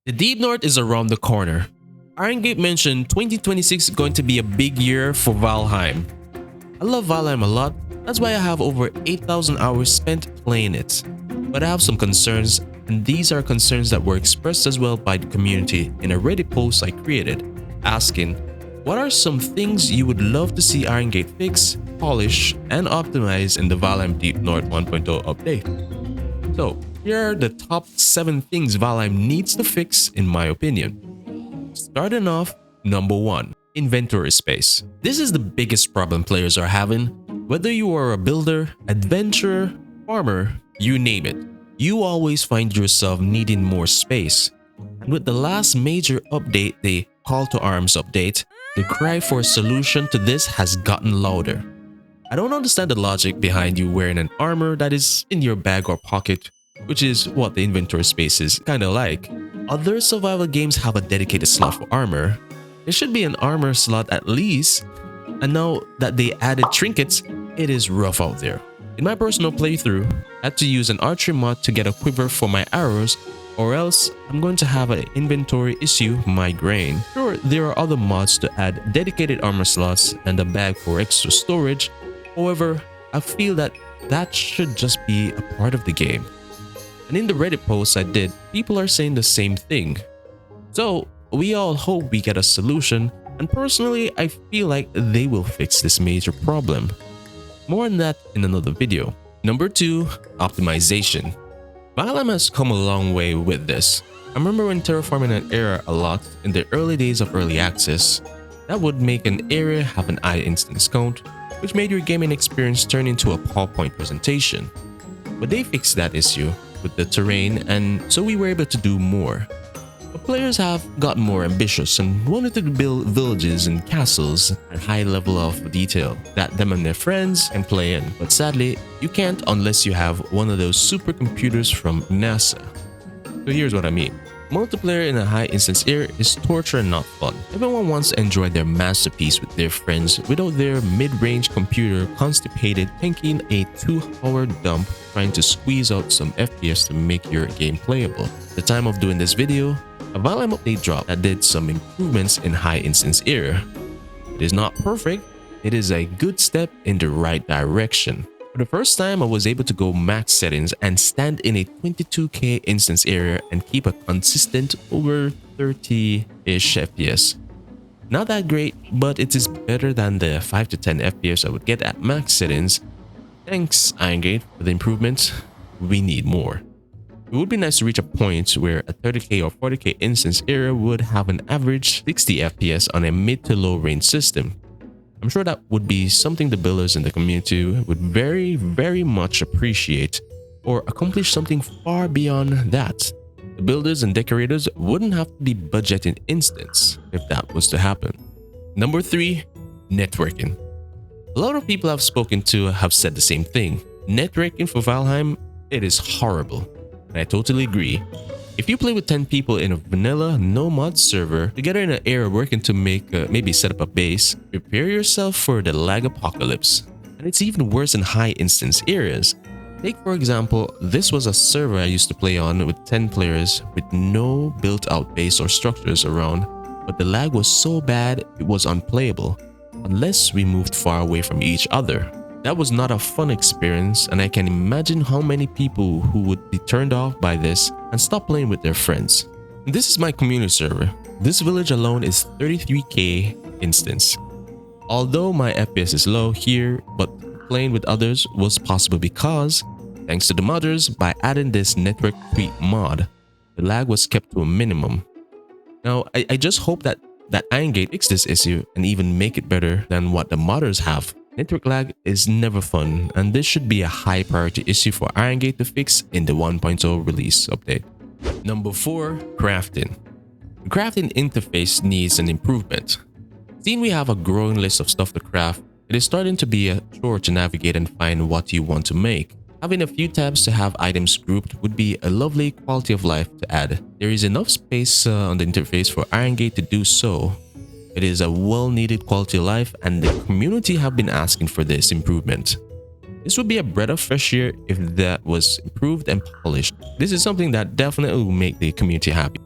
The Deep North is around the corner. Iron Gate mentioned 2026 is going to be a big year for Valheim. I love Valheim a lot, that's why I have over 8,000 hours spent playing it. But I have some concerns, and these are concerns that were expressed as well by the community in a Reddit post I created, asking, what are some things you would love to see Iron Gate fix, polish, and optimize in the Valheim Deep North 1.0 update? So, here are the top 7 things Valheim needs to fix in my opinion. Starting off, number 1, inventory space. This is the biggest problem players are having. Whether you are a builder, adventurer, farmer, you name it, you always find yourself needing more space. And with the last major update, the Call to Arms update, the cry for a solution to this has gotten louder. I don't understand the logic behind you wearing an armor that is in your bag or pocket, which is what the inventory space is kinda like. Other survival games have a dedicated slot for armor. There should be an armor slot at least, and now that they added trinkets, it is rough out there. In my personal playthrough, I had to use an archery mod to get a quiver for my arrows, or else I'm going to have an inventory issue migraine. Sure, there are other mods to add dedicated armor slots and a bag for extra storage. However, I feel that should just be a part of the game. And in the Reddit posts I did, people are saying the same thing. So we all hope we get a solution, and personally I feel like they will fix this major problem. More on that in another video. Number 2, optimization. Valheim has come a long way with this. I remember when terraforming an area a lot in the early days of early access, that would make an area have an eye instance count, which made your gaming experience turn into a PowerPoint presentation. But they fixed that issue with the terrain, and so we were able to do more. But players have gotten more ambitious and wanted to build villages and castles at high level of detail that them and their friends can play in. But sadly, you can't unless you have one of those supercomputers from NASA. So here's what I mean. Multiplayer in a high instance era is torture and not fun. Everyone wants to enjoy their masterpiece with their friends without their mid-range computer constipated tanking a 2-hour dump trying to squeeze out some FPS to make your game playable. At the time of doing this video, a Valheim update dropped that did some improvements in high instance era. It is not perfect, it is a good step in the right direction. For the first time, I was able to go max settings and stand in a 22K instance area and keep a consistent over 30-ish FPS. Not that great, but it is better than the 5 to 10 FPS I would get at max settings. Thanks Iron Gate for the improvements, we need more. It would be nice to reach a point where a 30K or 40K instance area would have an average 60 FPS on a mid to low range system. I'm sure that would be something the builders in the community would very much appreciate, or accomplish something far beyond that. The builders and decorators wouldn't have to be budgeting instance if that was to happen. Number 3, networking. A lot of people I've spoken to have said the same thing. Networking for Valheim, it is horrible. And I totally agree. If you play with 10 people in a vanilla no mod server together in an area working to make maybe set up a base, prepare yourself for the lag apocalypse. And it's even worse in high instance areas. Take for example, this was a server I used to play on with 10 players with no built out base or structures around, but the lag was so bad it was unplayable unless we moved far away from each other. That was not a fun experience, and I can imagine how many people who would be turned off by this and stop playing with their friends. This is my community server. This village alone is 33K instance. Although my FPS is low here, but playing with others was possible because, thanks to the modders, by adding this network tweak mod, the lag was kept to a minimum. Now, I just hope that Iron Gate fix this issue and even make it better than what the modders have. Network lag is never fun, and this should be a high priority issue for Iron Gate to fix in the 1.0 release update. Number 4, crafting. The crafting interface needs an improvement. Seeing we have a growing list of stuff to craft, it is starting to be a chore to navigate and find what you want to make. Having a few tabs to have items grouped would be a lovely quality of life to add. There is enough space on the interface for Iron Gate to do so. It is a well-needed quality of life, and the community have been asking for this improvement. This would be a breath of fresh air if that was improved and polished. This is something that definitely will make the community happy.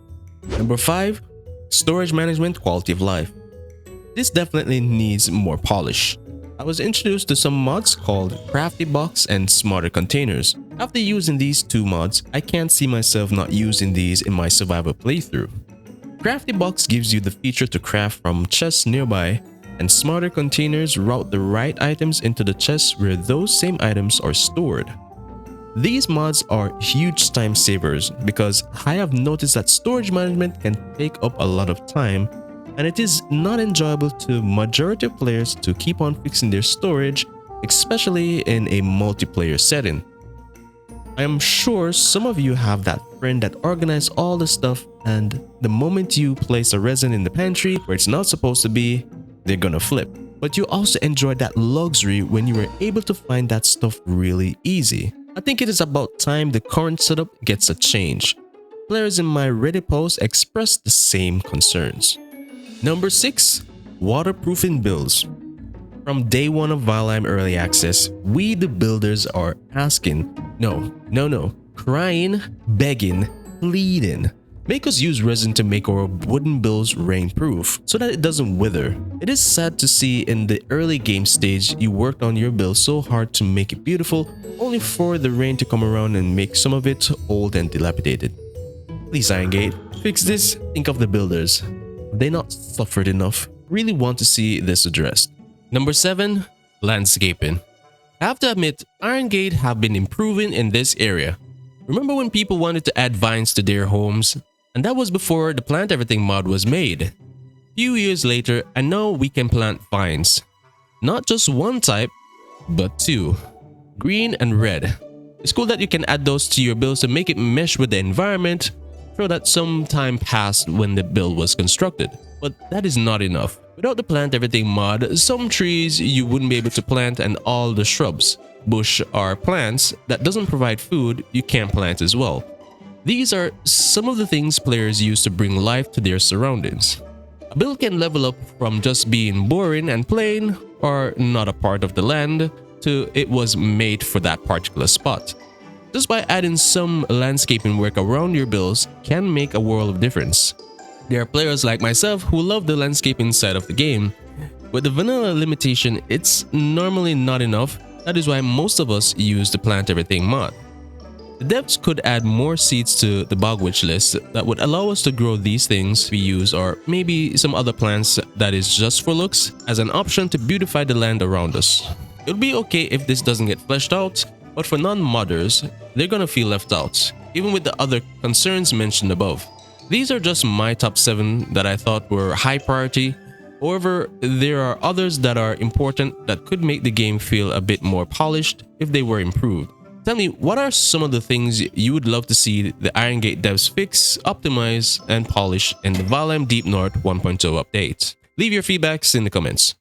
Number 5. Storage management, quality of life. This definitely needs more polish. I was introduced to some mods called Crafty Box and Smarter Containers. After using these two mods, I can't see myself not using these in my survival playthrough. Crafty Box gives you the feature to craft from chests nearby, and Smarter Containers route the right items into the chests where those same items are stored. These mods are huge time savers because I have noticed that storage management can take up a lot of time, and it is not enjoyable to majority of players to keep on fixing their storage, especially in a multiplayer setting. I am sure some of you have that friend that organizes all the stuff, and the moment you place a resin in the pantry where it's not supposed to be, they're gonna flip. But you also enjoy that luxury when you were able to find that stuff really easy. I think it is about time the current setup gets a change. Players in my Reddit post expressed the same concerns. Number 6. Waterproofing builds. From day one of Valheim Early Access, we the builders are asking, crying, begging, pleading. Make us use resin to make our wooden builds rainproof so that it doesn't wither. It is sad to see in the early game stage you worked on your build so hard to make it beautiful, only for the rain to come around and make some of it old and dilapidated. Please Iron Gate, fix this. Think of the builders. Have they not suffered enough? Really want to see this addressed. Number 7. Landscaping. I have to admit, Iron Gate have been improving in this area. Remember when people wanted to add vines to their homes? And that was before the Plant Everything mod was made. Few years later, I know we can plant vines. Not just one type, but two. Green and red. It's cool that you can add those to your builds to make it mesh with the environment. Show that some time passed when the build was constructed. But that is not enough. Without the Plant Everything mod, some trees you wouldn't be able to plant, and all the shrubs, bush, or plants that doesn't provide food you can't plant as well. These are some of the things players use to bring life to their surroundings. A build can level up from just being boring and plain or not a part of the land to it was made for that particular spot. Just by adding some landscaping work around your builds can make a world of difference. There are players like myself who love the landscaping side of the game. With the vanilla limitation, it's normally not enough. That is why most of us use the Plant Everything mod. The devs could add more seeds to the bog wish list that would allow us to grow these things we use, or maybe some other plants that is just for looks, as an option to beautify the land around us. It'll be okay if this doesn't get fleshed out, but for non-modders, they're gonna feel left out, even with the other concerns mentioned above. These are just my top 7 that I thought were high priority. However, there are others that are important that could make the game feel a bit more polished if they were improved. Tell me, what are some of the things you would love to see the Iron Gate devs fix, optimize, and polish in the Valheim Deepnorth 1.0 update? Leave your feedbacks in the comments.